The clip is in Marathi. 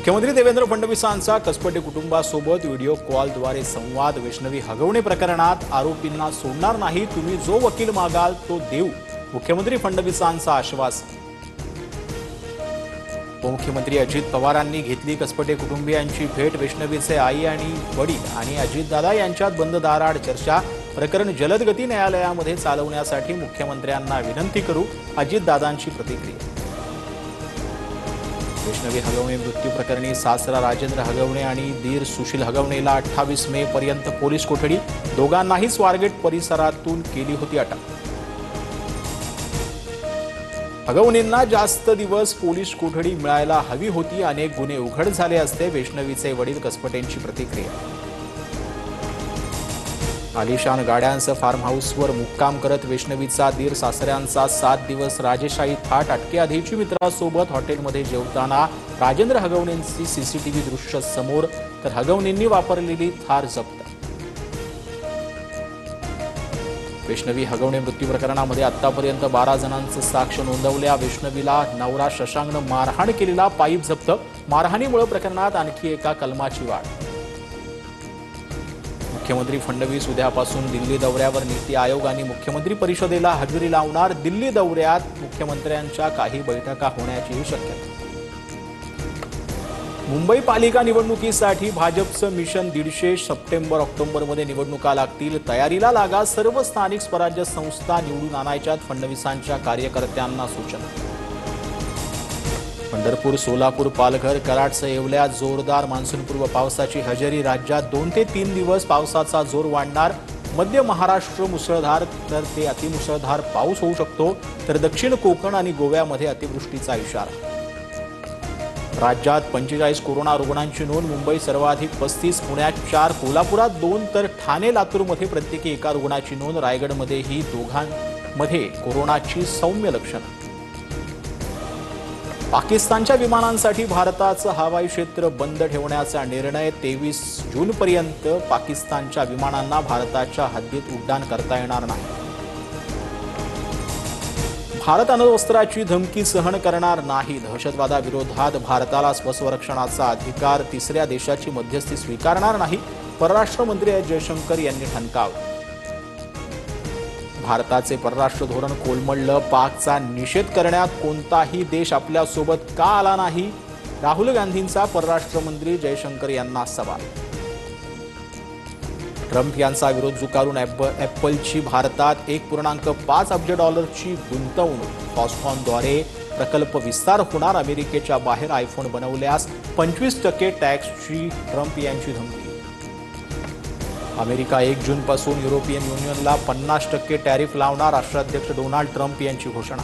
मुख्यमंत्री देवेंद्र फडणवीसांचा कसपटे कुटुंबासोबत व्हिडिओ कॉलद्वारे संवाद. वैष्णवी हगवणे प्रकरणात आरोपींना सोडणार नाही, तुम्ही जो वकील मागाल तो देऊ, मुख्यमंत्री फडणवीसांचा आश्वासन. उपमुख्यमंत्री अजित पवारांनी घेतली कसपटे कुटुंबियांची भेट. वैष्णवीचे आई आणि वडील आणि अजितदादा यांच्यात बंद दाराआड चर्चा. प्रकरण जलदगती न्यायालयामध्ये चालवण्यासाठी मुख्यमंत्र्यांना विनंती करू, अजितदादांची प्रतिक्रिया. वैष्णवी हगवणे मृत्यू प्रकरणी सासरा राजेंद्र हगवणे आणि दीर सुशील हगवणेला 28 मे पर्यंत पोलीस कोठडी. दोघांनाही स्वारगेट परिसरातून केली होती अटक. हगवणेंना जास्त दिवस पोलीस कोठडी मिळायला हवी होती, अनेक गुन्हे उघड झाले असते. वैष्णवीचे वडील कसपटेंची प्रतिक्रिया. आलिशान गाड्यांसह फार्म हाऊसवर मुक्काम करत वैष्णवीचा दीर सासऱ्यांचा 7 दिवस राजेशाही थाट. अटकेआधीची मित्रासोबत हॉटेलमध्ये जेवताना राजेंद्र हगवणेंची सीसीटीव्ही दृश्य समोर, तर हगवणेंनी वापरलेली थार जप्त. वैष्णवी हगवणे मृत्यू प्रकरणामध्ये आतापर्यंत 12 जणांचं साक्ष नोंदवल्या. वैष्णवीला नवरा शशांकनं मारहाण केलेला पाईप जप्त. मारहाणीमुळे प्रकरणात आणखी एका कलमाची वाढ. मुख्यमंत्री फडणवीस उद्यापासून दिल्ली दौऱ्यावर. नीती आयोग आणि मुख्यमंत्री परिषदेला हजेरी लावणार. दिल्ली दौऱ्यात मुख्यमंत्र्यांच्या काही बैठका होण्याचीही शक्यता. मुंबई पालिका निवडणुकीसाठी भाजपचं मिशन 150. सप्टेंबर-ऑक्टोबरमध्ये निवडणुका लागतील, तयारीला लागा. सर्व स्थानिक स्वराज्य संस्था निवडून आणायच्यात, फडणवीसांच्या कार्यकर्त्यांना सूचना. पंढरपूर, सोलापूर, पालघर, कराडसह येवल्यात जोरदार मान्सूनपूर्व पावसाची हजेरी. राज्यात 2 ते 3 दिवस पावसाचा जोर वाढणार. मध्य महाराष्ट्र मुसळधार तर ते अतिमुसळधार पाऊस होऊ शकतो, तर दक्षिण कोकण आणि गोव्यामध्ये अतिवृष्टीचा इशारा. राज्यात 45 कोरोना रुग्णांची नोंद. मुंबई सर्वाधिक 35, पुण्यात 4, कोल्हापुरात 2, तर ठाणे, लातूरमध्ये प्रत्येकी एका रुग्णाची नोंद. रायगडमध्येही दोघांमध्ये कोरोनाची सौम्य लक्षणं. पाकिस्तानच्या विमानांसाठी भारताचं हवाई क्षेत्र बंद ठेवण्याचा निर्णय. 23 जूनपर्यंत पाकिस्तानच्या विमानांना भारताच्या हद्दीत उड्डाण करता येणार नाही. भारत अण्वस्त्राची धमकी सहन करणार नाही. दहशतवादाविरोधात भारताला स्वसंरक्षणाचा अधिकार. तिसऱ्या देशाची मध्यस्थी स्वीकारणार नाही. परराष्ट्र मंत्री एस जयशंकर यांनी ठणकावलं. भारताचे परराष्ट्र धोरण कोलमडलं. पाकचा निषेध करण्यात कोणताही देश आपल्यासोबत का आला नाही? राहुल गांधींचा परराष्ट्र मंत्री जयशंकर यांना सवाल. ट्रम्प यांचा विरोध झुगारून ॲपलची भारतात $1.5 अब्ज गुंतवणूक. फॉक्सकॉनद्वारे प्रकल्प विस्तार होणार. अमेरिकेच्या बाहेर आयफोन बनवल्यास 25% टॅक्सची ट्रम्प यांची धमकी. अमेरिका 1 जूनपासून युरोपियन युनियनला 50% टॅरिफ लावणार. राष्ट्राध्यक्ष डोनाल्ड ट्रम्प यांची घोषणा.